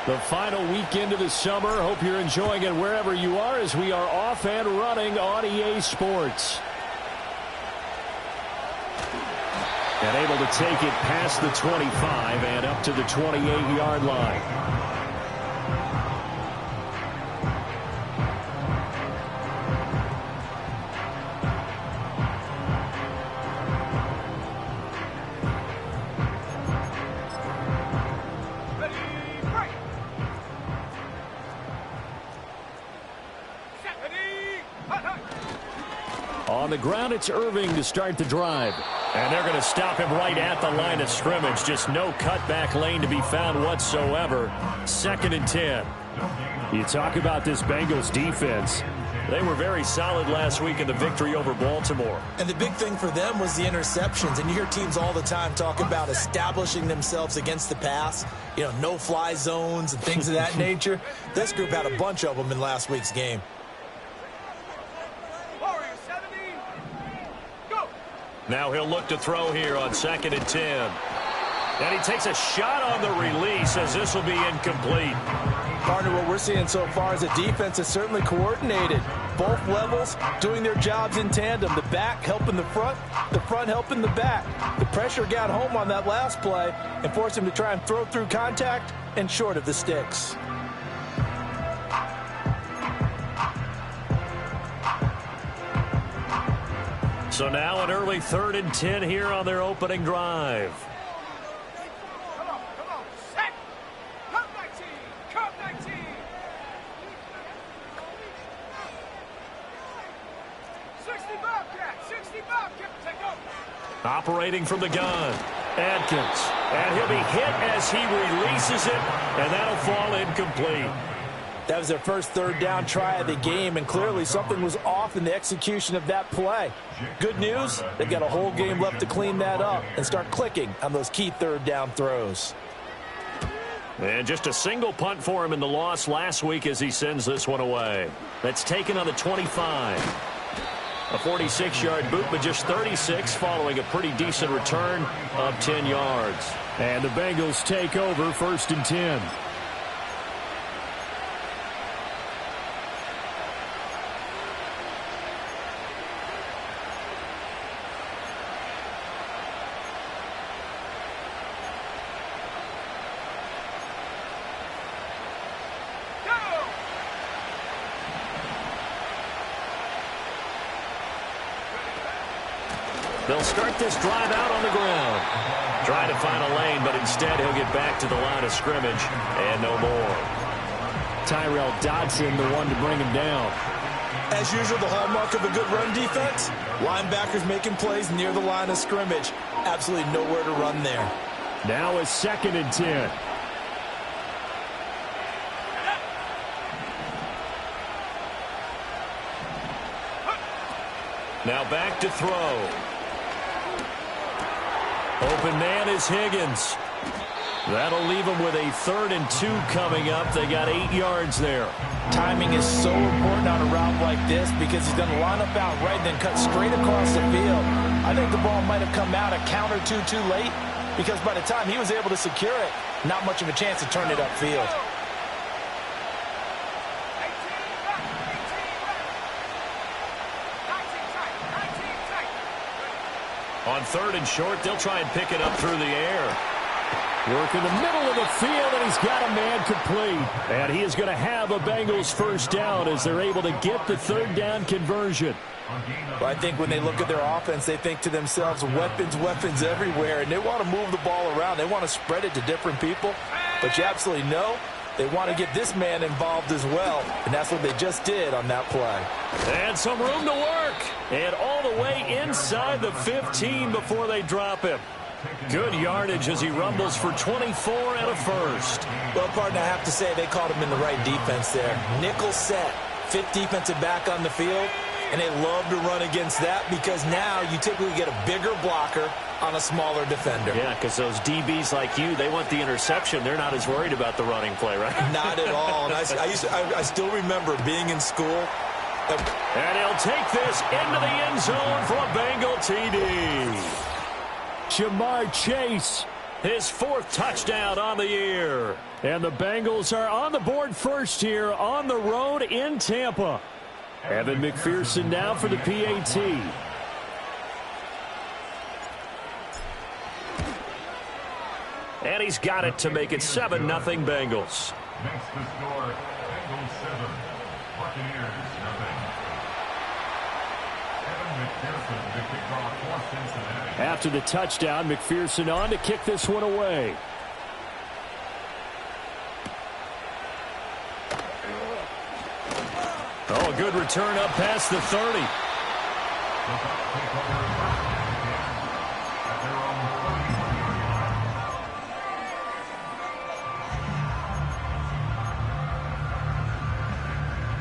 The final weekend of the summer. Hope you're enjoying it wherever you are as we are off and running on EA Sports. And able to take it past the 25 and up to the 28-yard line. On the ground, it's Irving to start the drive. And they're going to stop him right at the line of scrimmage. Just no cutback lane to be found whatsoever. 2nd and 10. You talk about this Bengals defense. They were very solid last week in the victory over Baltimore. And the big thing for them was the interceptions. And you hear teams all the time talk about establishing themselves against the pass. You know, no-fly zones and things of that nature. This group had a bunch of them in last week's game. Now he'll look to throw here on 2nd and 10. And he takes a shot on the release as this will be incomplete. Partner, what we're seeing so far is the defense is certainly coordinated. Both levels doing their jobs in tandem. The back helping the front helping the back. The pressure got home on that last play and forced him to try and throw through contact and short of the sticks. So now an early 3rd and 10 here on their opening drive. Come on, set. Come 19, come 19. 60 Bobcat, take over. Operating from the gun, Adkins. And he'll be hit as he releases it, and that'll fall incomplete. That was their first 3rd down try of the game, and clearly something was off in the execution of that play. Good news, they've got a whole game left to clean that up and start clicking on those key 3rd down throws. And just a single punt for him in the loss last week as he sends this one away. That's taken on the 25. A 46-yard boot, but just 36 following a pretty decent return of 10 yards. And the Bengals take over 1st and 10. They'll start this drive out on the ground. Trying to find a lane, but instead he'll get back to the line of scrimmage and no more. Tyrell Dodson, the one to bring him down. As usual, the hallmark of a good run defense, linebackers making plays near the line of scrimmage. Absolutely nowhere to run there. Now a 2nd and 10. Now back to throw. Open man is Higgins. That'll leave them with a 3rd and 2 coming up. They got 8 yards there. Timing is so important on a route like this because he's going to line up out right and then cut straight across the field. I think the ball might have come out a count or two too late because by the time he was able to secure it, not much of a chance to turn it upfield. On 3rd and short, they'll try and pick it up through the air. Work in the middle of the field, and he's got a man complete. And he is going to have a Bengals 1st down as they're able to get the 3rd down conversion. Well, I think when they look at their offense, they think to themselves, weapons everywhere, and they want to move the ball around. They want to spread it to different people. But you absolutely know they want to get this man involved as well, and that's what they just did on that play. And some room to work. And all the way inside the 15 before they drop him. Good yardage as he rumbles for 24 and a 1st. Well, partner, I have to say they caught him in the right defense there. Nickel set, 5th defensive back on the field, and they love to run against that because now you typically get a bigger blocker on a smaller defender. Yeah, because those DBs like you, they want the interception. They're not as worried about the running play, right? Not at all. And I still remember being in school. And he'll take this into the end zone for a Bengal TD. Jamar Chase His 4th touchdown on the year. And the Bengals are on the board first here on the road in Tampa. Evan McPherson now for the PAT. And he's got it to make it 7-0 Bengals. Makes the score Bengals 7, Buccaneers nothing. Evan McPherson, the kickoff for Cincinnati. After the touchdown, McPherson on to kick this one away. Oh, a good return up past the 30.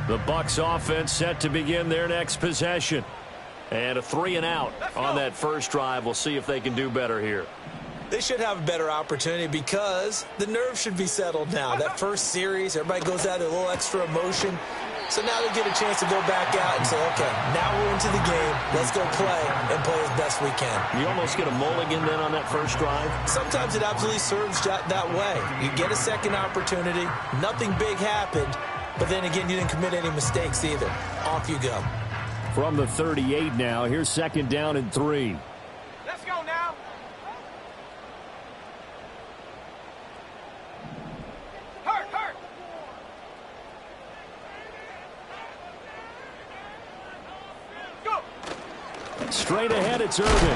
The Bucs offense set to begin their next possession. And a 3-and-out on that first drive. We'll see if they can do better here. They should have a better opportunity because the nerves should be settled now. That first series, everybody goes out with a little extra emotion. So now they get a chance to go back out and say, okay, now we're into the game. Let's go play and play as best we can. You almost get a mulligan then on that first drive? Sometimes it absolutely serves that way. You get a second opportunity. Nothing big happened. But then again, you didn't commit any mistakes either. Off you go. From the 38 now, here's 2nd down and 3. Let's go now. Hurt. Go. Straight ahead, it's Irving.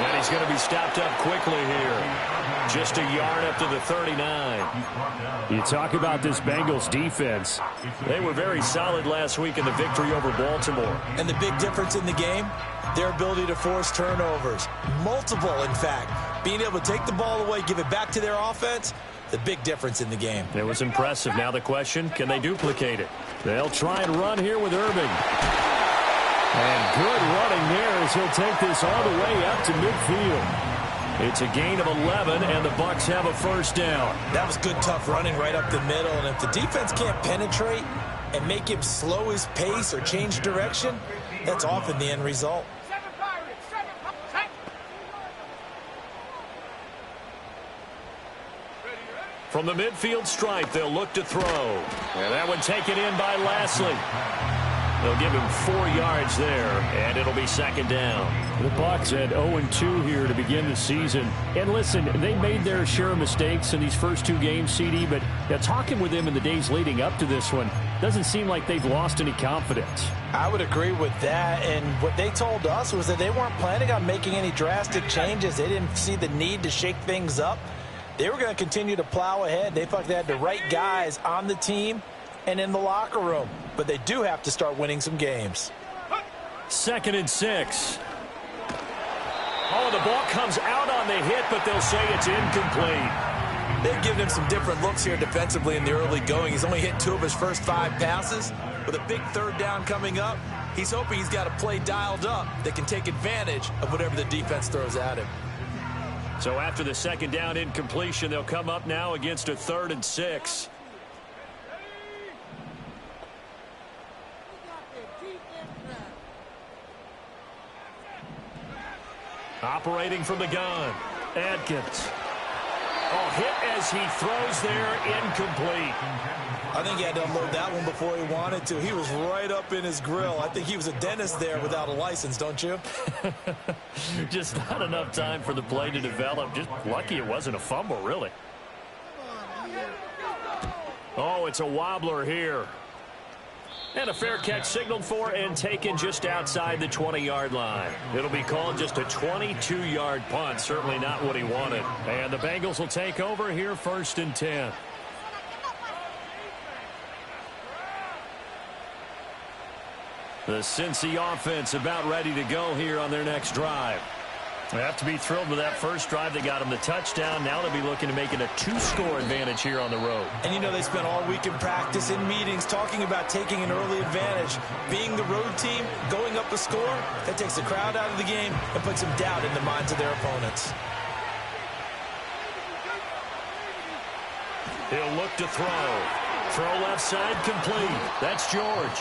And he's going to be stopped up quickly here. Just a yard up to the 39. You talk about this Bengals defense. They were very solid last week in the victory over Baltimore. And the big difference in the game, their ability to force turnovers. Multiple, in fact. Being able to take the ball away, give it back to their offense, the big difference in the game. It was impressive. Now the question, can they duplicate it? They'll try and run here with Irving. And good running there as he'll take this all the way up to midfield. It's a gain of 11, and the Bucs have a first down. That was good, tough running right up the middle. And if the defense can't penetrate and make him slow his pace or change direction, that's often the end result. 7 Pirates, 7 Pirates. From the midfield stripe, they'll look to throw. And that one taken in by Lashley. They'll give him 4 yards there, and it'll be 2nd down. The Bucs at 0-2 here to begin the season. And listen, they made their share of mistakes in these first 2 games, CD, but talking with them in the days leading up to this one, doesn't seem like they've lost any confidence. I would agree with that, and what they told us was that they weren't planning on making any drastic changes. They didn't see the need to shake things up. They were going to continue to plow ahead. They thought they had the right guys on the team and in the locker room. But they do have to start winning some games. 2nd and 6. Oh, the ball comes out on the hit, but they'll say it's incomplete. They've given him some different looks here defensively in the early going. He's only hit 2 of his first 5 passes. With a big 3rd down coming up, he's hoping he's got a play dialed up that can take advantage of whatever the defense throws at him. So after the 2nd down incompletion, they'll come up now against a 3rd and 6. Operating from the gun, Adkins. Oh, hit as he throws there, incomplete. I think he had to unload that one before he wanted to. He was right up in his grill. I think he was a dentist there without a license, don't you? Just not enough time for the play to develop. Just lucky it wasn't a fumble, really. Oh, it's a wobbler here. And a fair catch signaled for and taken just outside the 20-yard line. It'll be called just a 22-yard punt. Certainly not what he wanted. And the Bengals will take over here 1st and 10. The Cincy offense about ready to go here on their next drive. They have to be thrilled with that first drive. They got them the touchdown. Now they'll be looking to make it a 2-score advantage here on the road. And you know they spent all week in practice, in meetings, talking about taking an early advantage. Being the road team, going up a score, that takes the crowd out of the game and puts some doubt in the minds of their opponents. He'll look to throw. Throw left side complete. That's George.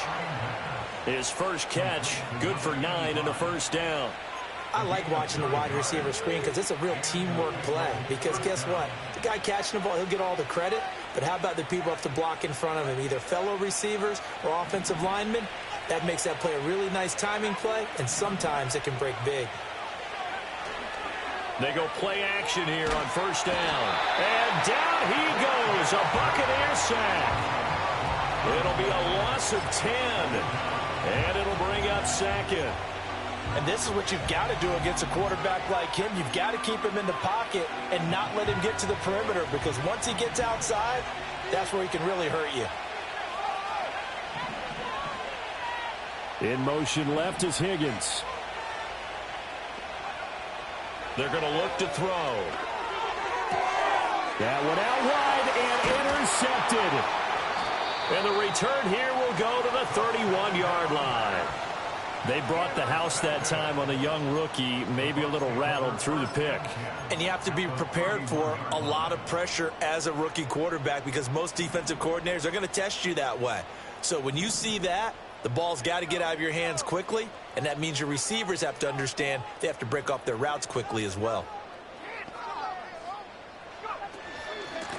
His first catch, good for 9 and a first down. I like watching the wide receiver screen because it's a real teamwork play. Because guess what? The guy catching the ball, he'll get all the credit. But how about the people up to block in front of him, either fellow receivers or offensive linemen? That makes that play a really nice timing play, and sometimes it can break big. They go play action here on first down. And down he goes, a Buccaneer sack. It'll be a loss of 10, and it'll bring up second. And this is what you've got to do against a quarterback like him. You've got to keep him in the pocket and not let him get to the perimeter, because once he gets outside, that's where he can really hurt you. In motion left is Higgins. They're going to look to throw. That one out wide and intercepted. And the return here will go to the 31-yard line. They brought the house that time on the young rookie, maybe a little rattled through the pick. And you have to be prepared for a lot of pressure as a rookie quarterback, because most defensive coordinators are going to test you that way. So when you see that, the ball's got to get out of your hands quickly, and that means your receivers have to understand they have to break off their routes quickly as well.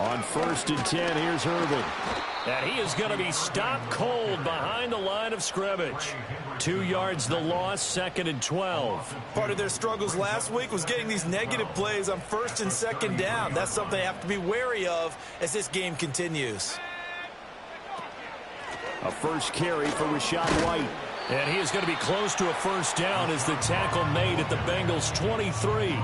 On 1st and 10, here's Irvin. And he is going to be stopped cold behind the line of scrimmage. 2 yards the loss, 2nd and 12. Part of their struggles last week was getting these negative plays on 1st and 2nd down. That's something they have to be wary of as this game continues. A first carry for Rachaad White. And he is going to be close to a first down as the tackle made at the Bengals' 23.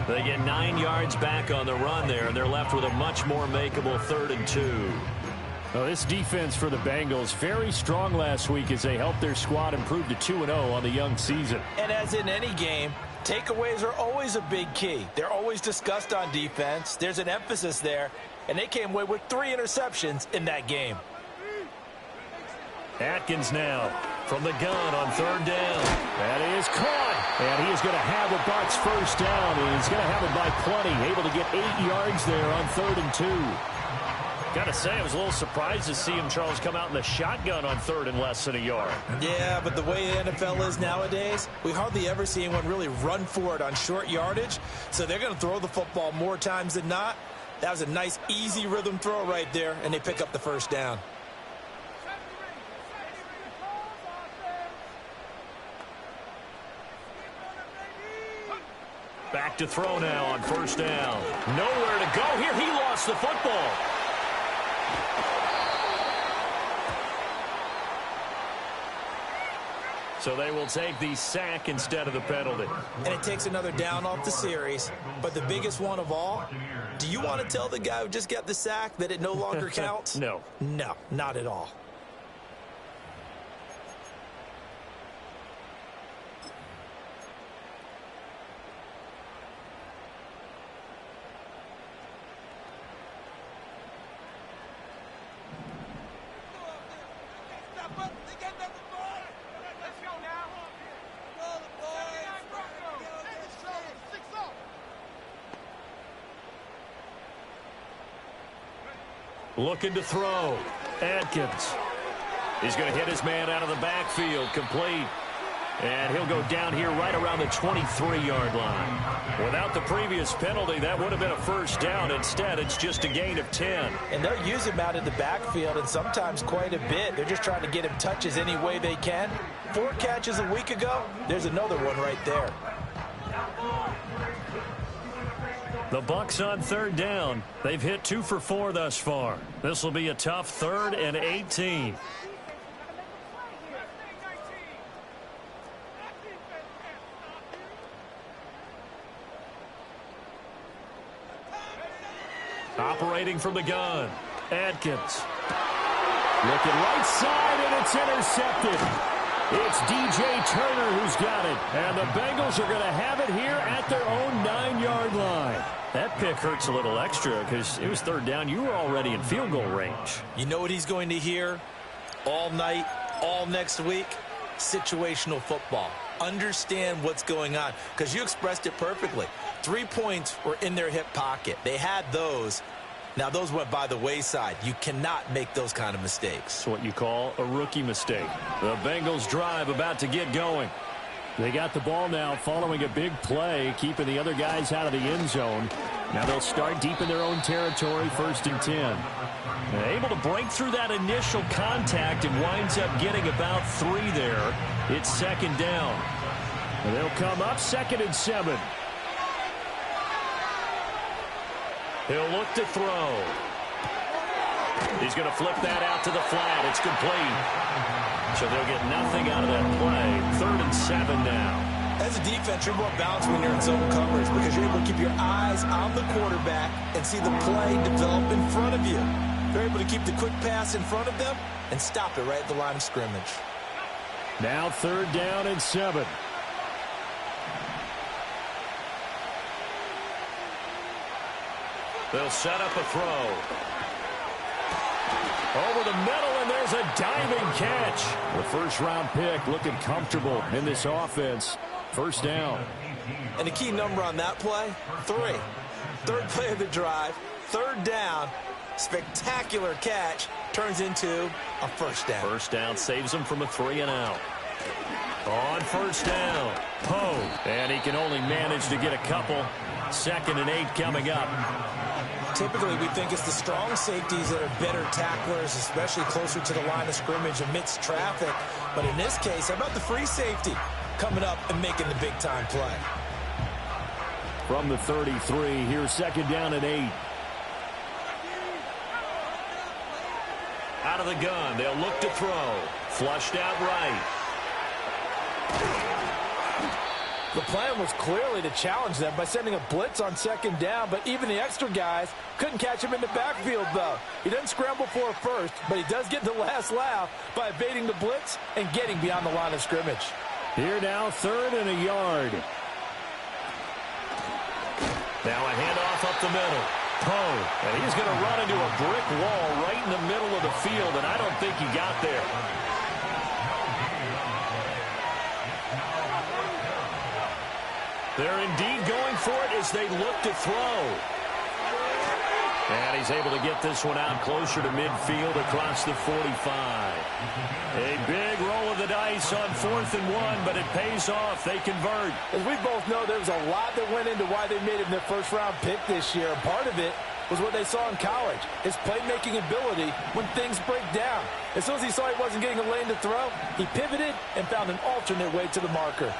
They get 9 yards back on the run there, and they're left with a much more makeable 3rd and 2. Well, this defense for the Bengals, very strong last week as they helped their squad improve to 2-0 on the young season. And as in any game, takeaways are always a big key. They're always discussed on defense. There's an emphasis there, and they came away with 3 interceptions in that game. Atkins now from the gun on 3rd down. That is caught. And he is going to have the Bucs first down, and he's going to have it by plenty. Able to get 8 yards there on 3rd and 2. Got to say, I was a little surprised to see him, Charles, come out in the shotgun on 3rd and less than a yard. Yeah, but the way the NFL is nowadays, we hardly ever see anyone really run for it on short yardage. So they're going to throw the football more times than not. That was a nice, easy rhythm throw right there, and they pick up the first down. Back to throw now on 1st down. Nowhere to go here. He lost the football. So they will take the sack instead of the penalty. And it takes another down off the series. But the biggest one of all, do you want to tell the guy who just got the sack that it no longer counts? No. No, not at all. Looking to throw. Atkins. He's going to hit his man out of the backfield. Complete. And he'll go down here right around the 23-yard line. Without the previous penalty, that would have been a first down. Instead, it's just a gain of 10. And they'll use him out in the backfield, and sometimes quite a bit. They're just trying to get him touches any way they can. 4 catches a week ago. There's another one right there. The Bucs on 3rd down. They've hit 2 for 4 thus far. This will be a tough 3rd and 18. Operating from the gun. Atkins. Looking right side, and it's intercepted. It's DJ Turner who's got it. And the Bengals are going to have it here at their own 9-yard line. That pick hurts a little extra because it was 3rd down. You were already in field goal range. You know what he's going to hear all night, all next week? Situational football. Understand what's going on, because you expressed it perfectly. 3 points were in their hip pocket. They had those. Now, those went by the wayside. You cannot make those kind of mistakes. It's what you call a rookie mistake. The Bengals drive about to get going. They got the ball now following a big play, keeping the other guys out of the end zone. Now they'll start deep in their own territory, 1st and 10. Able to break through that initial contact and winds up getting about 3 there. It's 2nd down. And they'll come up 2nd and 7. He'll look to throw. He's going to flip that out to the flat. It's complete. So they'll get nothing out of that play. 3rd and 7 now. As a defense, you're more balanced when you're in zone coverage because you're able to keep your eyes on the quarterback and see the play develop in front of you. They're able to keep the quick pass in front of them and stop it right at the line of scrimmage. Now 3rd down and 7. They'll set up a throw. Over the middle, and there's a diving catch. The 1st-round pick looking comfortable in this offense. 1st down. And the key number on that play, 3. 3rd play of the drive, 3rd down, spectacular catch, turns into a 1st down. 1st down saves him from a 3-and-out. On 1st down, Poe. And he can only manage to get a couple. 2nd and 8 coming up. Typically, we think it's the strong safeties that are better tacklers, especially closer to the line of scrimmage amidst traffic. But in this case, how about the free safety coming up and making the big-time play? From the 33, here's 2nd down and 8. Out of the gun, they'll look to throw. Flushed out right. The plan was clearly to challenge them by sending a blitz on 2nd down, but even the extra guys couldn't catch him in the backfield, though. He doesn't scramble for a first, but he does get the last laugh by evading the blitz and getting beyond the line of scrimmage. Here now, 3rd and a yard. Now a handoff up the middle. Poe, and he's going to run into a brick wall right in the middle of the field, and I don't think he got there. They're indeed going for it as they look to throw. And he's able to get this one out closer to midfield across the 45. A big roll of the dice on 4th and 1, but it pays off. They convert. As we both know, there was a lot that went into why they made him their 1st-round pick this year. And part of it was what they saw in college, his playmaking ability when things break down. As soon as he saw he wasn't getting a lane to throw, he pivoted and found an alternate way to the marker.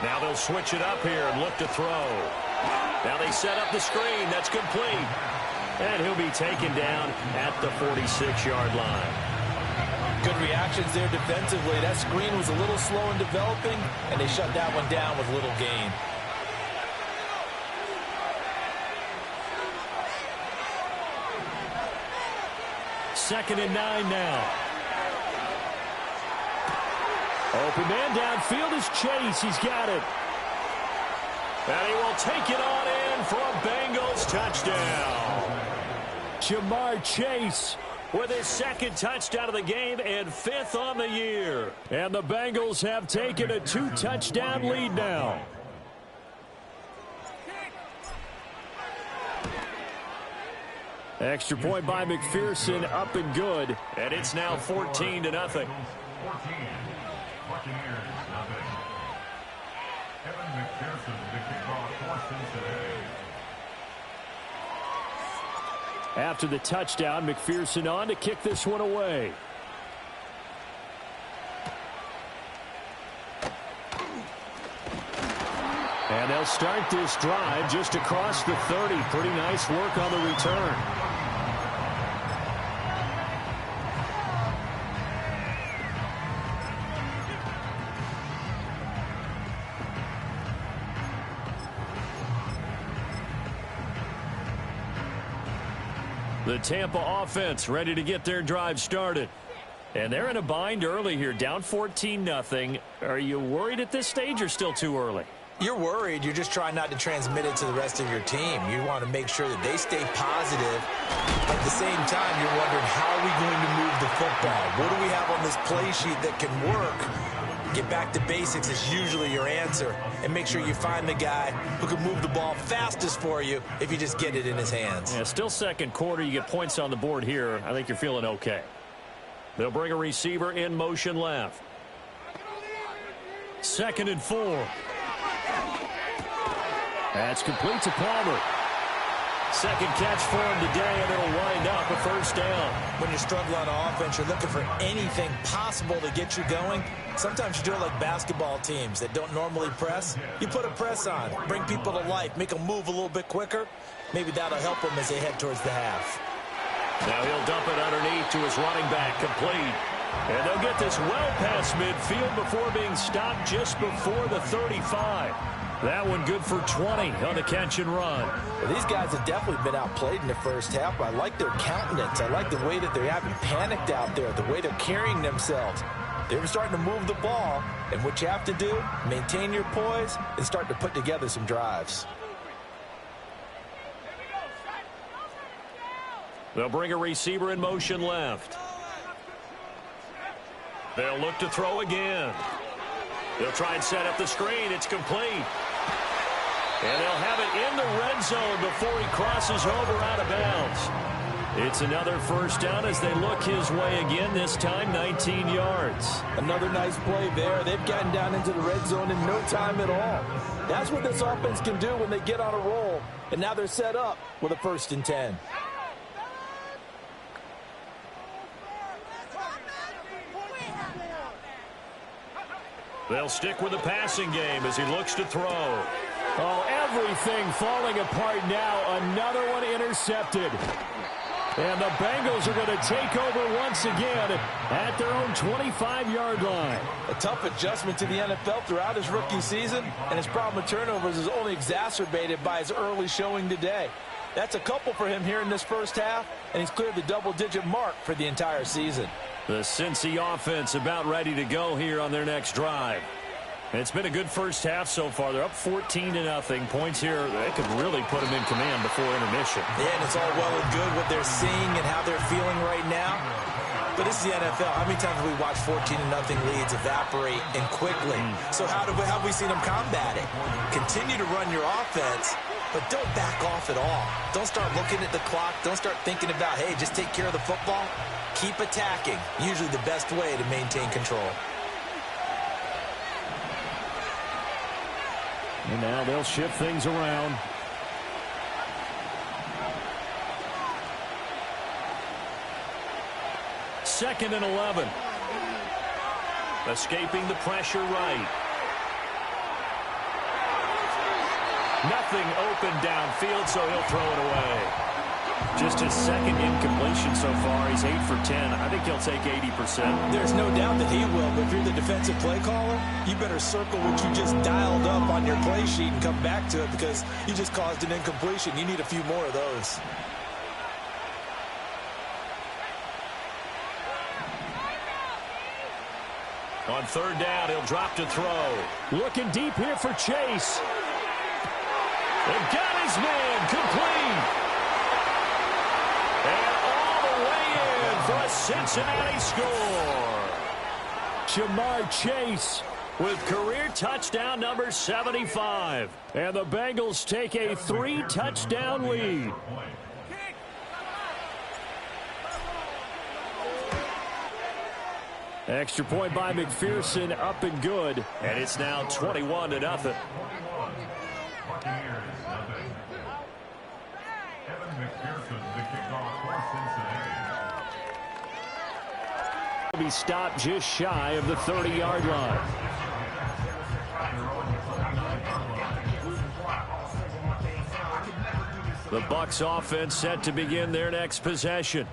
Now they'll switch it up here and look to throw. Now they set up the screen. That's complete. And he'll be taken down at the 46-yard line. Good reactions there defensively. That screen was a little slow in developing, and they shut that one down with little gain. Second and 9 now. Open man downfield is Chase. He's got it. And he will take it on in for a Bengals touchdown. Jamar Chase with his 2nd touchdown of the game and 5th on the year. And the Bengals have taken a 2-touchdown lead now. Extra point by McPherson, up and good. And it's now 14-0. 14. Buccaneers, nothing. Evan McPherson, the kickoff for Cincinnati. After the touchdown, McPherson on to kick this one away. And they'll start this drive just across the 30. Pretty nice work on the return. The Tampa offense ready to get their drive started. And they're in a bind early here, down 14-0. Are you worried at this stage or still too early? You're worried. You're just trying not to transmit it to the rest of your team. You want to make sure that they stay positive. At the same time, you're wondering, how are we going to move the football? What do we have on this play sheet that can work? Get back to basics is usually your answer. And make sure you find the guy who can move the ball fastest for you if you just get it in his hands. Yeah, still 2nd quarter. You get points on the board here. I think you're feeling okay. They'll bring a receiver in motion left. 2nd and 4. That's complete to Palmer. Second catch for him today, and it'll wind up a first down. When you struggle on offense, you're looking for anything possible to get you going. Sometimes you do it like basketball teams that don't normally press. You put a press on, bring people to life, make them move a little bit quicker. Maybe that'll help them as they head towards the half. Now he'll dump it underneath to his running back, complete. And they'll get this well past midfield before being stopped just before the 35. That one good for 20 on the catch and run. Well, these guys have definitely been outplayed in the first half. I like their countenance. I like the way that they haven't panicked out there, the way they're carrying themselves. They're starting to move the ball, and what you have to do, maintain your poise and start to put together some drives. They'll bring a receiver in motion left. They'll look to throw again. They'll try and set up the screen. It's complete. And they'll have it in the red zone before he crosses over out of bounds. It's another first down as they look his way again, this time 19 yards. Another nice play there. They've gotten down into the red zone in no time at all. That's what this offense can do when they get on a roll. And now they're set up with a 1st and 10. They'll stick with the passing game as he looks to throw. Oh, everything falling apart now. Another one intercepted. And the Bengals are going to take over once again at their own 25-yard line. A tough adjustment to the NFL throughout his rookie season, and his problem with turnovers is only exacerbated by his early showing today. That's a couple for him here in this first half, and he's cleared the double-digit mark for the entire season. The Cincy offense about ready to go here on their next drive. It's been a good first half so far. They're up 14-0. Points here, they could really put them in command before intermission. Yeah, and it's all well and good what they're seeing and how they're feeling right now. But this is the NFL. How many times have we watched 14-0 leads evaporate and quickly? So how have we seen them combat it? Continue to run your offense, but don't back off at all. Don't start looking at the clock. Don't start thinking about, hey, just take care of the football. Keep attacking. Usually the best way to maintain control. And now they'll shift things around. Second and 11. Escaping the pressure right. Nothing open downfield, so he'll throw it away. Just his second incompletion so far. He's 8 for 10. I think he'll take 80%. There's no doubt that he will, but if you're the defensive play caller, you better circle what you just dialed up on your play sheet and come back to it because you just caused an incompletion. You need a few more of those. On 3rd down, he'll drop to throw. Looking deep here for Chase. They've got his man complete. And all the way in for a Cincinnati score. Jamar Chase with career touchdown number 75. And the Bengals take a 3-touchdown lead. Extra point by McPherson, up and good. And it's now 21-0. Buccaneers, nothing. Evan McPherson, the kickoff for Cincinnati. Be stopped just shy of the 30-yard line. The Bucs offense set to begin their next possession.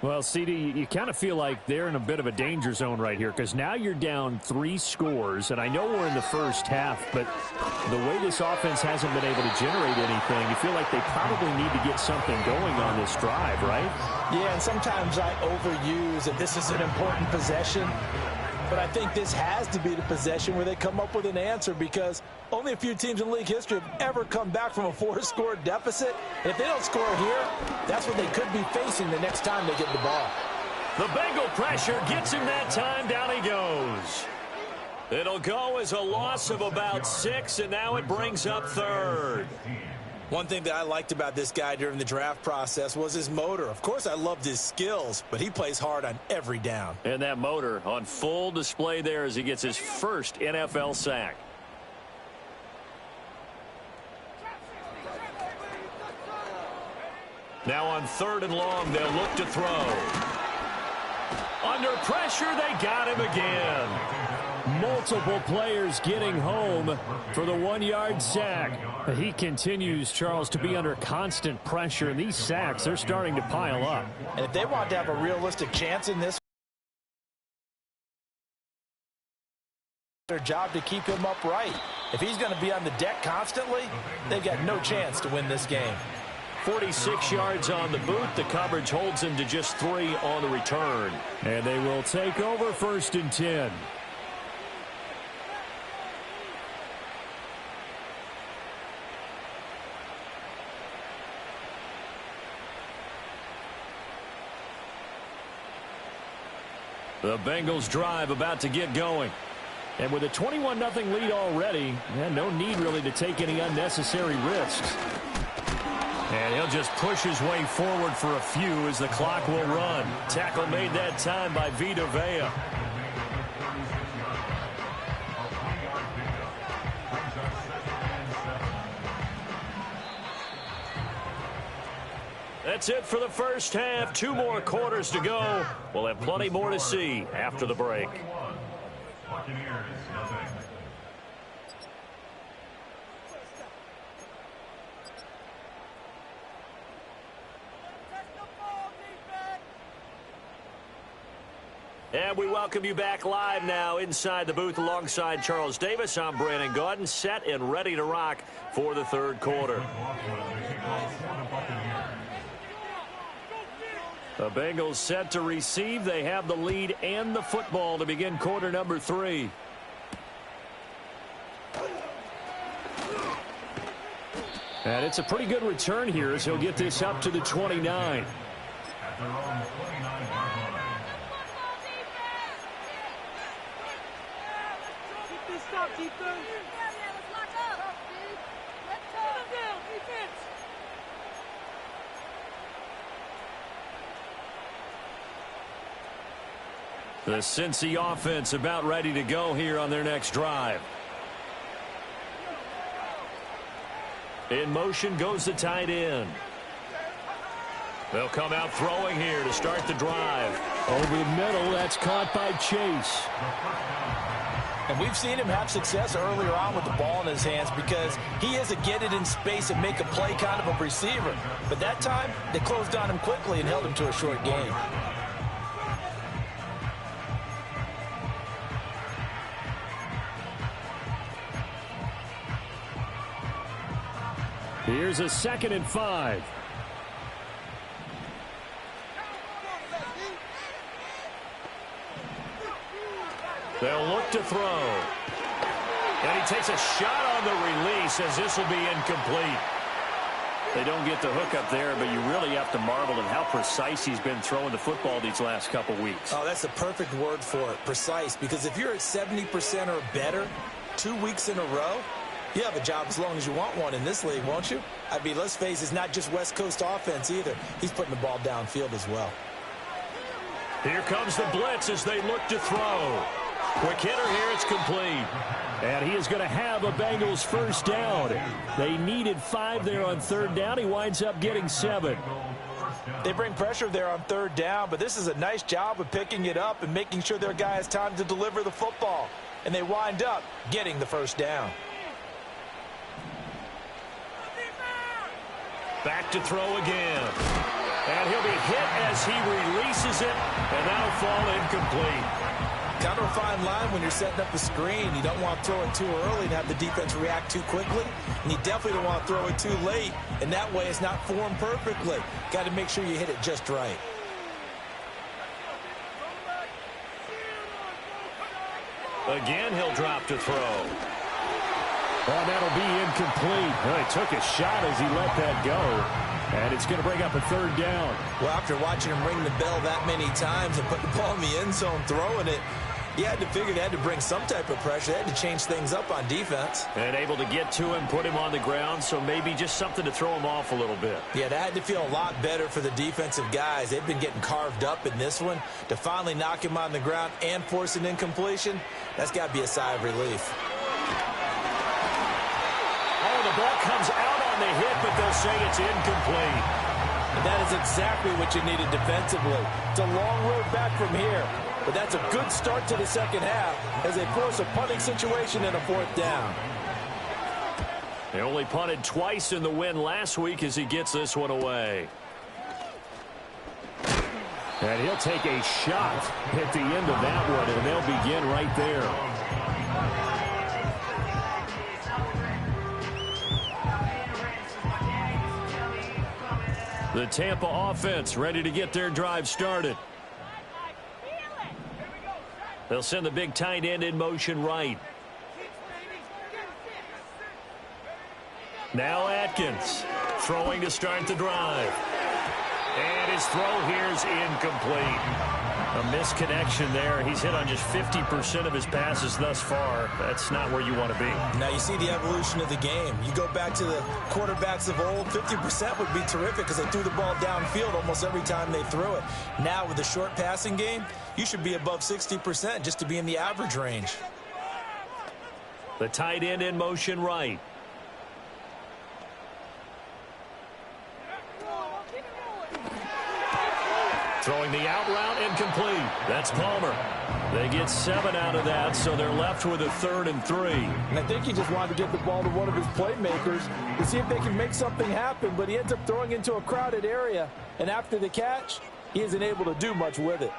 Well, CD, you kind of feel like they're in a bit of a danger zone right here because now you're down 3 scores, and I know we're in the first half, but the way this offense hasn't been able to generate anything, you feel like they probably need to get something going on this drive, right? Yeah, and sometimes I overuse that this is an important possession, but I think this has to be the possession where they come up with an answer because only a few teams in league history have ever come back from a 4-score deficit. And if they don't score here, that's what they could be facing the next time they get the ball. The Bengal pressure gets him that time. Down he goes. It'll go as a loss of about 6, and now it brings up 3rd. One thing that I liked about this guy during the draft process was his motor. Of course, I loved his skills, but he plays hard on every down. And that motor on full display there as he gets his first NFL sack. Now on 3rd and long, they'll look to throw. Under pressure, they got him again. Multiple players getting home for the 1-yard sack. He continues, Charles, to be under constant pressure, and these sacks, they're starting to pile up. And if they want to have a realistic chance in this, their job to keep him upright. If he's going to be on the deck constantly, they've got no chance to win this game. 46 yards on the boot. The coverage holds him to just 3 on the return. And they will take over 1st and 10. The Bengals drive about to get going. And with a 21-0 lead already, no need really to take any unnecessary risks. And he'll just push his way forward for a few as the clock will run. Tackle made that time by Vita Vea. That's it for the first half. 2 more quarters to go. We'll have plenty more to see after the break. And we welcome you back live now inside the booth alongside Charles Davis. I'm Brandon Gaudin, set and ready to rock for the 3rd quarter. The Bengals set to receive. They have the lead and the football to begin quarter number 3. And it's a pretty good return here as he'll get this up to the 29. The Cincy offense about ready to go here on their next drive. In motion goes the tight end. They'll come out throwing here to start the drive. Over the middle, that's caught by Chase. And we've seen him have success earlier on with the ball in his hands because he is a get it in space and make a play kind of a receiver. But that time, they closed on him quickly and held him to a short gain. Here's a 2nd and 5. They'll look to throw. And he takes a shot on the release as this will be incomplete. They don't get the hook up there, but you really have to marvel at how precise he's been throwing the football these last couple weeks. Oh, that's the perfect word for it, precise, because if you're at 70% or better 2 weeks in a row, you have a job as long as you want one in this league, won't you? I mean, let's face it, it's not just West Coast offense either. He's putting the ball downfield as well. Here comes the blitz as they look to throw. Quick hitter here, it's complete. And he is going to have a Bengals first down. They needed 5 there on 3rd down. He winds up getting 7. They bring pressure there on 3rd down, but this is a nice job of picking it up and making sure their guy has time to deliver the football. And they wind up getting the first down. Back to throw again. And he'll be hit as he releases it, and that'll fall incomplete. Kind of a fine line when you're setting up a screen. You don't want to throw it too early and have the defense react too quickly. And you definitely don't want to throw it too late, and that way it's not formed perfectly. Got to make sure you hit it just right. Again, he'll drop to throw. Oh, that'll be incomplete. Well, he took a shot as he let that go. And it's going to bring up a 3rd down. Well, after watching him ring the bell that many times and put the ball in the end zone throwing it, You had to figure they had to bring some type of pressure. They had to change things up on defense. And able to get to him, put him on the ground, so maybe just something to throw him off a little bit. Yeah, that had to feel a lot better for the defensive guys. They've been getting carved up in this one. To finally knock him on the ground and force an incompletion, that's got to be a sigh of relief. Oh, the ball comes out on the hit, but they'll say it's incomplete. And that is exactly what you needed defensively. It's a long road back from here. But that's a good start to the second half as they force a punting situation and a fourth down. They only punted twice in the win last week as he gets this one away. And he'll take a shot at the end of that one, and they'll begin right there. The Tampa offense ready to get their drive started. They'll send the big tight end in motion right. Now Atkins throwing to start the drive. And his throw here is incomplete. A misconnection there. He's hit on just 50% of his passes thus far. That's not where you want to be. Now you see the evolution of the game. You go back to the quarterbacks of old, 50% would be terrific because they threw the ball downfield almost every time they threw it. Now with the short passing game, you should be above 60% just to be in the average range. The tight end in motion right. Throwing the out route incomplete. That's Palmer. They get 7 out of that, so they're left with a 3rd and 3. And I think he just wanted to get the ball to one of his playmakers to see if they can make something happen, but he ends up throwing into a crowded area. And after the catch, he isn't able to do much with it.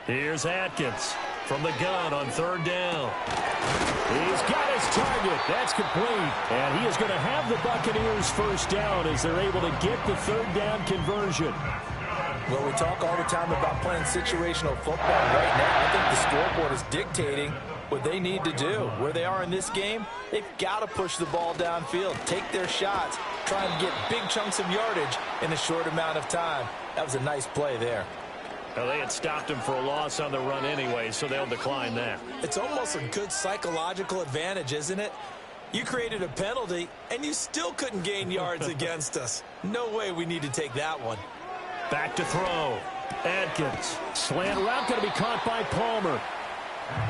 Here's Atkins from the gun on 3rd down. He's got his target. That's complete. And he is going to have the Buccaneers first down as they're able to get the 3rd down conversion. Well, we talk all the time about playing situational football. Right now, I think the scoreboard is dictating what they need to do. Where they are in this game, they've got to push the ball downfield, take their shots, try and get big chunks of yardage in a short amount of time. That was a nice play there. Well, they had stopped him for a loss on the run anyway, so they'll decline that. It's almost a good psychological advantage, isn't it? You created a penalty, and you still couldn't gain yards against us. No way we need to take that one. Back to throw. Atkins. Slant route going to be caught by Palmer.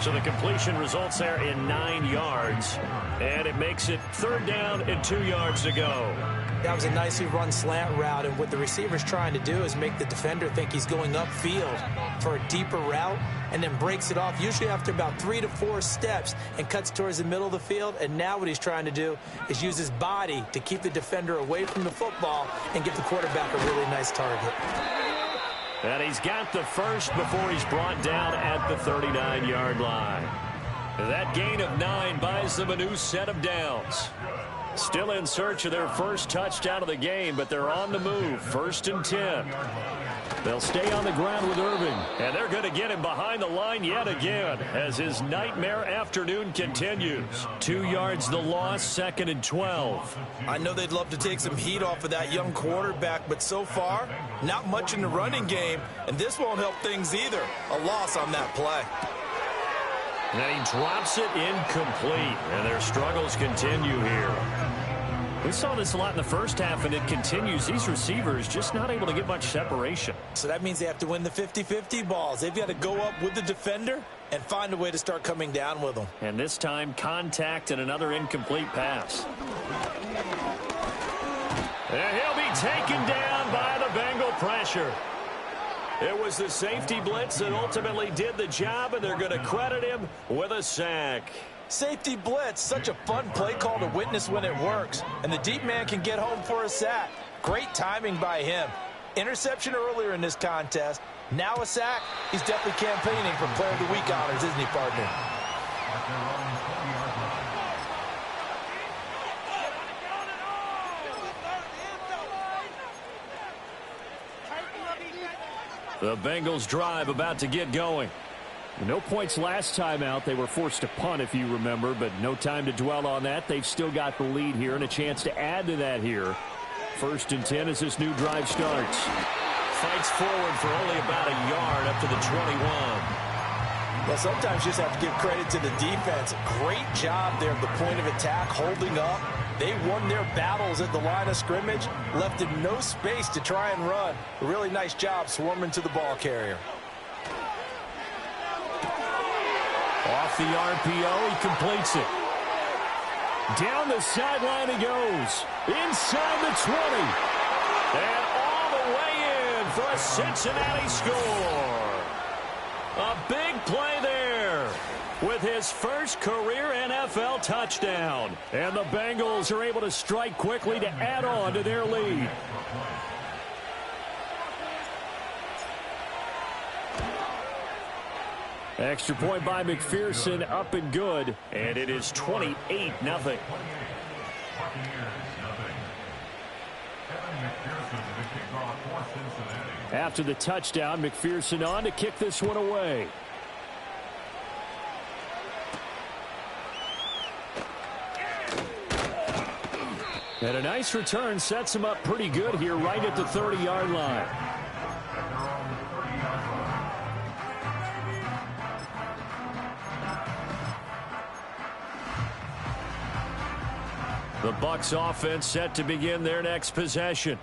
So the completion results there in 9 yards. And it makes it 3rd down and 2 yards to go. That was a nicely run slant route, and what the receiver's trying to do is make the defender think he's going upfield for a deeper route and then breaks it off, usually after about 3 to 4 steps, and cuts towards the middle of the field. And now what he's trying to do is use his body to keep the defender away from the football and give the quarterback a really nice target. And he's got the first before he's brought down at the 39-yard line. That gain of 9 buys them a new set of downs. Still in search of their first touchdown of the game, but they're on the move. 1st and 10. They'll stay on the ground with Irving, and they're going to get him behind the line yet again as his nightmare afternoon continues. 2 yards the loss, 2nd and 12. I know they'd love to take some heat off of that young quarterback, but so far, not much in the running game, and this won't help things either. A loss on that play. And then he drops it incomplete, and their struggles continue here. We saw this a lot in the first half, and it continues. These receivers just not able to get much separation. So that means they have to win the 50-50 balls. They've got to go up with the defender and find a way to start coming down with them. And this time, contact and another incomplete pass. And he'll be taken down by the Bengal pressure. It was the safety blitz that ultimately did the job, and they're going to credit him with a sack. Safety blitz, such a fun play call to witness when it works. And the deep man can get home for a sack. Great timing by him. Interception earlier in this contest. Now a sack. He's definitely campaigning for Player of the Week honors, isn't he, partner? The Bengals drive about to get going. No points last time out. They were forced to punt, if you remember, but no time to dwell on that. They've still got the lead here and a chance to add to that here. First and 10 as this new drive starts. Fights forward for only about a yard up to the 21. Well, sometimes you just have to give credit to the defense. Great job there at the point of attack, holding up. They won their battles at the line of scrimmage, left him no space to try and run. A really nice job swarming to the ball carrier. Off the RPO, he completes it. Down the sideline he goes. Inside the 20. And all the way in for a Cincinnati score. A big play there with his first career NFL touchdown. And the Bengals are able to strike quickly to add on to their lead. Extra point by McPherson, up and good. And it is 28-0. After the touchdown, McPherson on to kick this one away. And a nice return sets him up pretty good here right at the 30-yard line. The Bucs offense set to begin their next possession.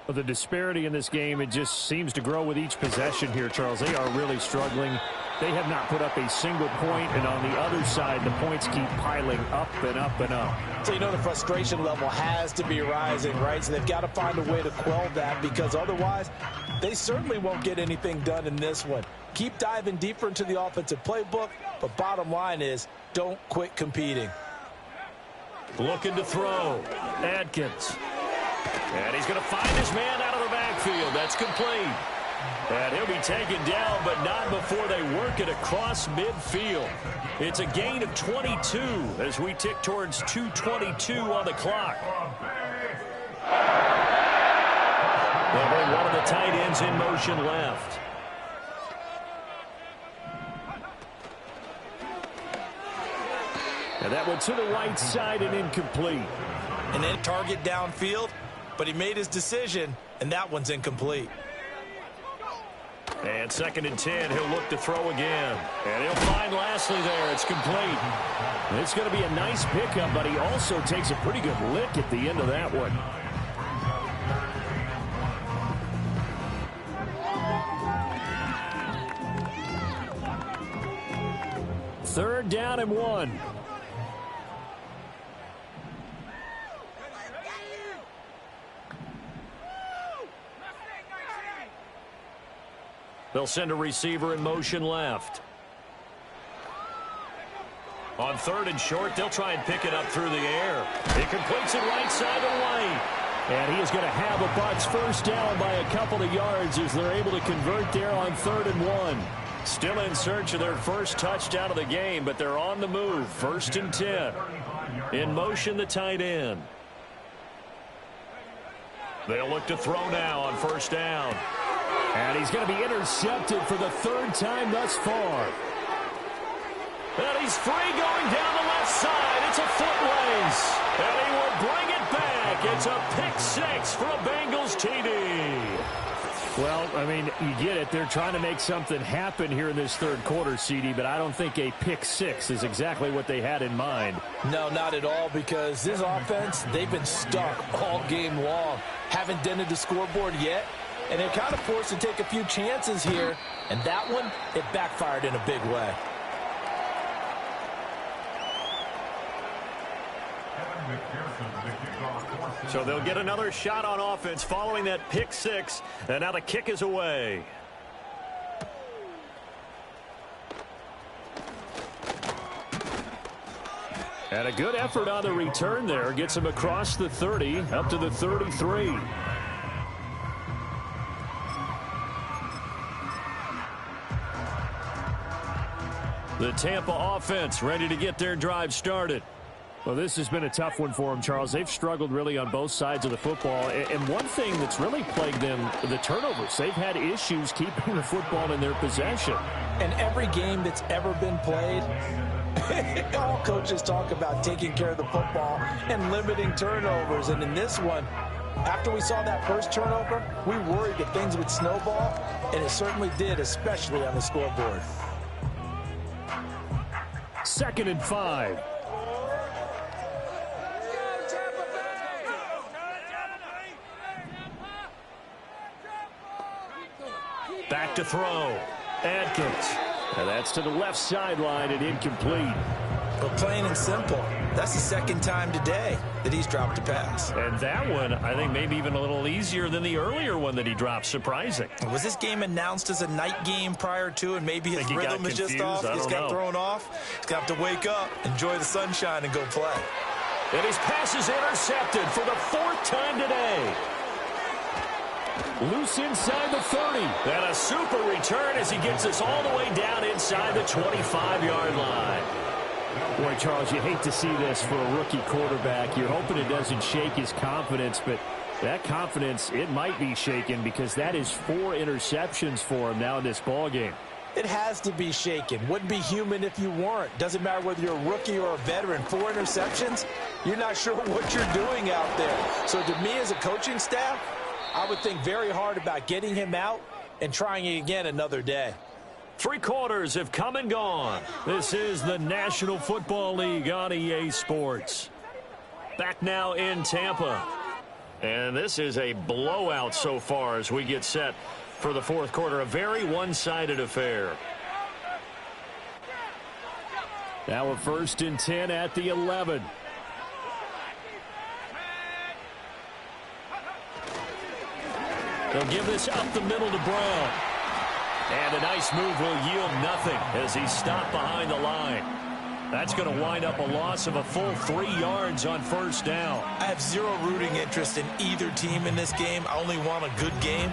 Well, the disparity in this game, it just seems to grow with each possession here, Charles. They are really struggling. They have not put up a single point, and on the other side, the points keep piling up and up and up. So, you know, the frustration level has to be rising, right? So they've got to find a way to quell that, because otherwise they certainly won't get anything done in this one. Keep diving deeper into the offensive playbook, but bottom line is don't quit competing. Looking to throw. Adkins. And he's going to find his man out of the backfield. That's complete. And he'll be taken down, but not before they work it across midfield. It's a gain of 22 as we tick towards 2:22 on the clock. They'll bring one of the tight ends in motion left. And that one to the right side and incomplete. And then target downfield, but he made his decision, and that one's incomplete. And 2nd and 10, he'll look to throw again. And he'll find Lashley there. It's complete. It's going to be a nice pickup, but he also takes a pretty good lick at the end of that one. Third down and 1. They'll send a receiver in motion left. On 3rd and short, they'll try and pick it up through the air. He completes it right side of White. And he is going to have a Bucs first down by a couple of yards as they're able to convert there on 3rd and 1. Still in search of their first touchdown of the game, but they're on the move. 1st and 10. In motion, the tight end. They'll look to throw now on 1st down. And he's going to be intercepted for the 3rd time thus far. And he's free going down the left side. It's a foot race. And he will bring it back. It's a pick-6 for a Bengals TD. Well, I mean, you get it. They're trying to make something happen here in this 3rd quarter, CD, but I don't think a pick-6 is exactly what they had in mind. No, not at all, because this offense, they've been stuck all game long. Haven't dented the scoreboard yet. And they're kind of forced to take a few chances here. And that one, it backfired in a big way. So they'll get another shot on offense following that pick-6. And now the kick is away. And a good effort on the return there. Gets him across the 30, up to the 33. The Tampa offense ready to get their drive started. Well, this has been a tough one for them, Charles. They've struggled really on both sides of the football. And one thing that's really plagued them, the turnovers. They've had issues keeping the football in their possession. And every game that's ever been played, all coaches talk about taking care of the football and limiting turnovers. And in this one, After we saw that first turnover, we worried that things would snowball, and it certainly did, especially on the scoreboard. 2nd and 5. Back to throw. Adkins. And that's to the left sideline and incomplete. But plain and simple, that's the second time today that he's dropped a pass. And that one, I think, maybe even a little easier than the earlier one that he dropped. Surprising. Was this game announced as a night game prior to, and maybe his rhythm is just off? He's got thrown off. He's got to wake up, enjoy the sunshine, and go play. And his pass is intercepted for the 4th time today. Loose inside the 30. And a super return as he gets us all the way down inside the 25-yard line. Boy, Charles, you hate to see this for a rookie quarterback. You're hoping it doesn't shake his confidence, but that confidence, it might be shaken because that is 4 interceptions for him now in this ballgame. It has to be shaken. Wouldn't be human if you weren't. Doesn't matter whether you're a rookie or a veteran. 4 interceptions, you're not sure what you're doing out there. So to me as a coaching staff, I would think very hard about getting him out and trying it again another day. 3 quarters have come and gone. This is the National Football League on EA Sports. Back now in Tampa. And this is a blowout so far as we get set for the 4th quarter. A very one-sided affair. Now a 1st and 10 at the 11. They'll give this up the middle to Brown. And a nice move will yield nothing as he's stopped behind the line. That's going to wind up a loss of a full 3 yards on 1st down. I have zero rooting interest in either team in this game. I only want a good game.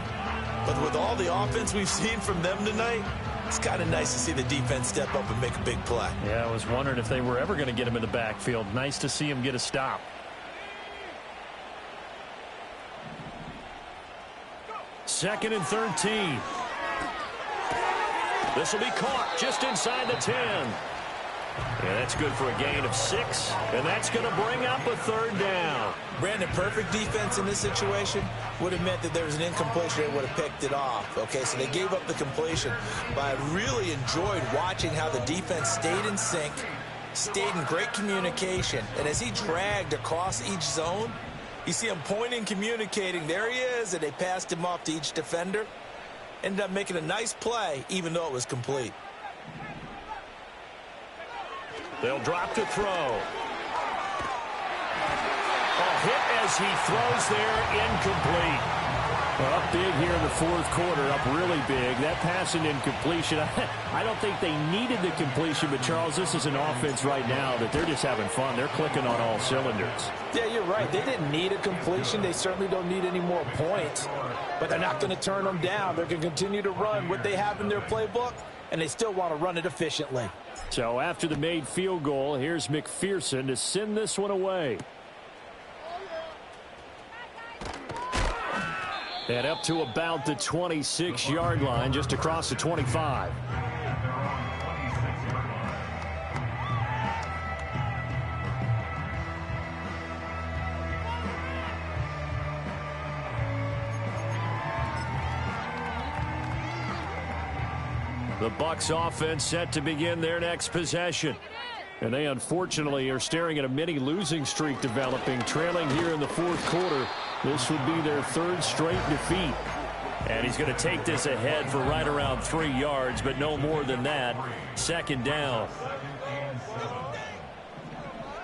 But with all the offense we've seen from them tonight, it's kind of nice to see the defense step up and make a big play. Yeah, I was wondering if they were ever going to get him in the backfield. Nice to see him get a stop. Second and 13. This will be caught just inside the 10. Yeah, that's good for a gain of 6, and that's going to bring up a 3rd down. Brandon, perfect defense in this situation would have meant that there was an incompletion and would have picked it off. Okay, so they gave up the completion, but I really enjoyed watching how the defense stayed in sync, stayed in great communication, and as he dragged across each zone, you see him pointing, communicating. There he is, and they passed him off to each defender. Ended up making a nice play, even though it was complete. They'll drop to throw. A hit as he throws there, incomplete. Well, up big here in the 4th quarter, up really big. That pass and incompletion, I don't think they needed the completion, but Charles, this is an offense right now that they're just having fun. They're clicking on all cylinders. Yeah, you're right. They didn't need a completion. They certainly don't need any more points, but they're not going to turn them down. They're going to continue to run what they have in their playbook, and they still want to run it efficiently. So after the made field goal, here's McPherson to send this one away. And up to about the 26-yard line, just across the 25. The Bucs offense set to begin their next possession. And they unfortunately are staring at a mini losing streak developing, trailing here in the 4th quarter. This would be their 3rd straight defeat. And he's going to take this ahead for right around 3 yards, but no more than that. 2nd down.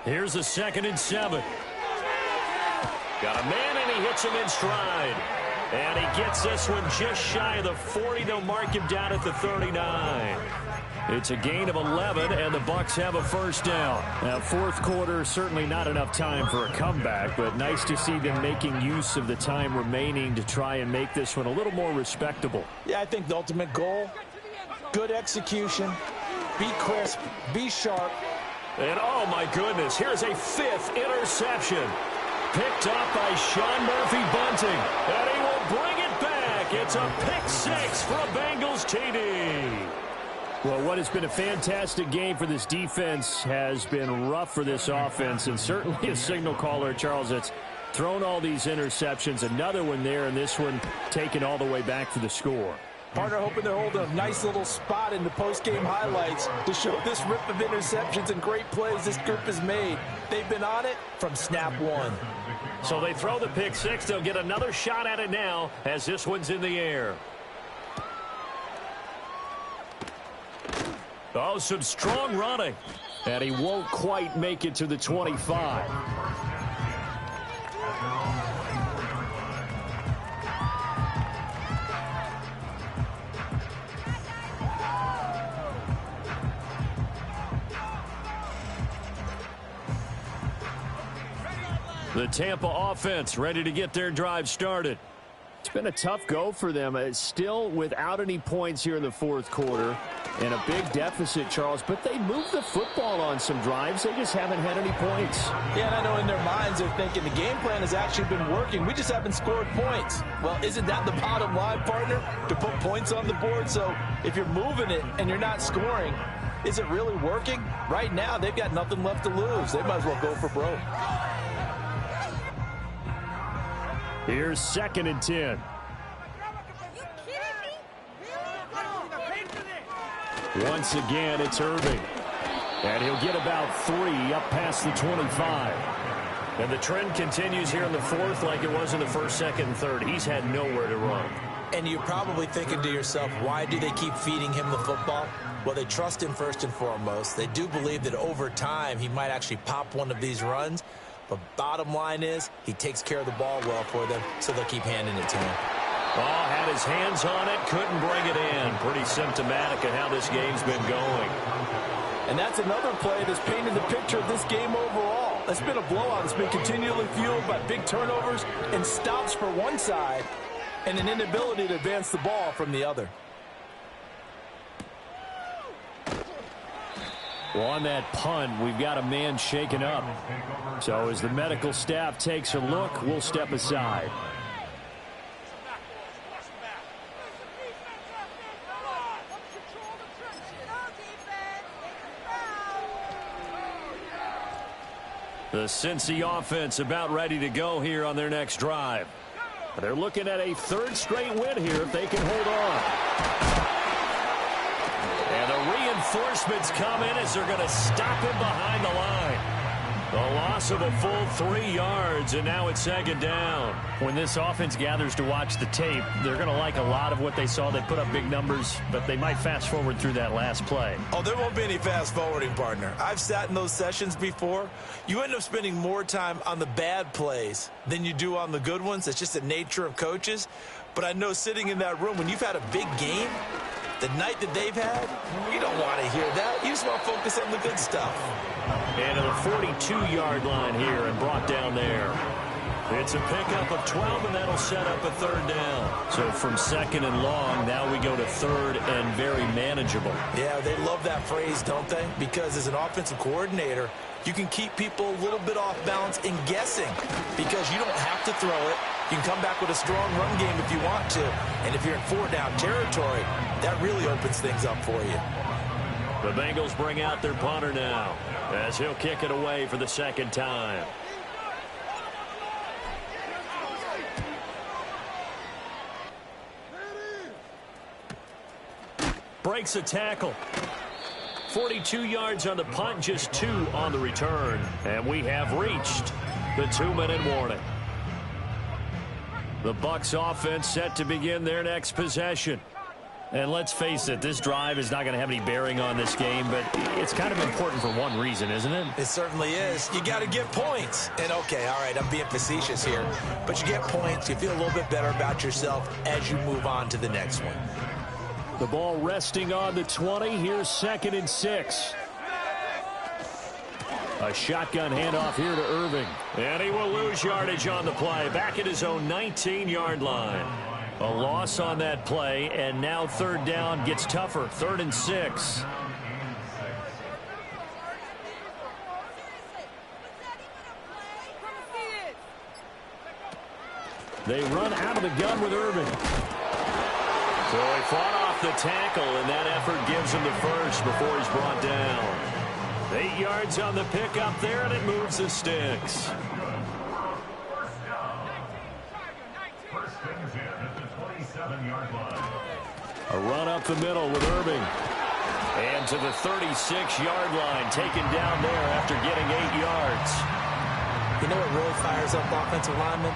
Here's a 2nd and 7. Got a man, and he hits him in stride. And he gets this one just shy of the 40. They'll mark him down at the 39. It's a gain of 11, and the Bucs have a 1st down. Now, 4th quarter, certainly not enough time for a comeback, but nice to see them making use of the time remaining to try and make this one a little more respectable. Yeah, I think the ultimate goal, good execution, be crisp, be sharp. And, oh, my goodness, here's a 5th interception. Picked up by Sean Murphy-Bunting, and he will bring it back. It's a pick 6 for a Bengals TD. Well, what has been a fantastic game for this defense has been rough for this offense, and certainly a signal caller, Charles, that's thrown all these interceptions. Another one there, and this one taken all the way back to the score. Partner hoping they're holding a nice little spot in the post-game highlights to show this rip of interceptions and great plays this group has made. They've been on it from snap one. So they throw the pick six. They'll get another shot at it now as this one's in the air. Oh, some strong running. And he won't quite make it to the 25. The Tampa offense ready to get their drive started. It's been a tough go for them. It's still without any points here in the fourth quarter. And a big deficit, Charles. But they moved the football on some drives. They just haven't had any points. Yeah, and I know in their minds they're thinking the game plan has actually been working. We just haven't scored points. Well, isn't that the bottom line, partner? To put points on the board? So if you're moving it and you're not scoring, is it really working? Right now, they've got nothing left to lose. They might as well go for broke. Here's 2nd and 10. Once again, it's Irving. And he'll get about 3 up past the 25. And the trend continues here in the fourth like it was in the first, second, and third. He's had nowhere to run. And you're probably thinking to yourself, why do they keep feeding him the football? Well, they trust him first and foremost. They do believe that over time he might actually pop one of these runs. But bottom line is he takes care of the ball well for them, so they'll keep handing it to him. Oh, had his hands on it, couldn't bring it in. Pretty symptomatic of how this game's been going. And that's another play that's painted the picture of this game overall. It's been a blowout. It's been continually fueled by big turnovers and stops for one side and an inability to advance the ball from the other. Well, on that punt, we've got a man shaken up. So as the medical staff takes a look, we'll step aside. The Cincy offense about ready to go here on their next drive. They're looking at a 3rd straight win here if they can hold on. And the reinforcements come in as they're going to stop him behind the line. A loss of a full 3 yards, and now it's 2nd down. When this offense gathers to watch the tape, they're going to like a lot of what they saw. They put up big numbers, but they might fast forward through that last play. Oh, there won't be any fast forwarding, partner. I've sat in those sessions before. You end up spending more time on the bad plays than you do on the good ones. It's just the nature of coaches. But I know sitting in that room, when you've had a big game, the night that they've had, you don't want to hear that. You just want to focus on the good stuff. And to the 42-yard line here and brought down there. It's a pickup of 12, and that'll set up a 3rd down. So from 2nd and long, now we go to 3rd and very manageable. Yeah, they love that phrase, don't they? Because as an offensive coordinator, you can keep people a little bit off balance and guessing because you don't have to throw it. You can come back with a strong run game if you want to. And if you're in 4-down territory, that really opens things up for you. The Bengals bring out their punter now as he'll kick it away for the 2nd time. Breaks a tackle. 42 yards on the punt, just 2 on the return. And we have reached the 2-minute warning. The Bucs offense set to begin their next possession. And let's face it, this drive is not going to have any bearing on this game, but it's kind of important for one reason, isn't it? It certainly is. You got to get points. And, okay, all right, I'm being facetious here. But you get points, you feel a little bit better about yourself as you move on to the next one. The ball resting on the 20. Here's 2nd and 6. A shotgun handoff here to Irving. And he will lose yardage on the play. Back at his own 19-yard line. A loss on that play, and now 3rd down gets tougher. 3rd and 6. They run out of the gun with Irving. So he fought off the tackle, and that effort gives him the first before he's brought down. 8 yards on the pickup there, and it moves the sticks. spins in at the 27-yard line. A run up the middle with Irving. And to the 36-yard line, taken down there after getting 8 yards. You know what really fires up offensive linemen?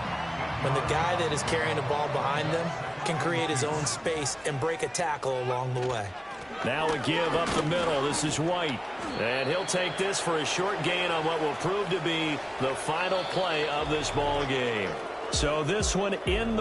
When the guy that is carrying the ball behind them can create his own space and break a tackle along the way. Now a give up the middle. This is White. And he'll take this for a short gain on what will prove to be the final play of this ball game. So this one in the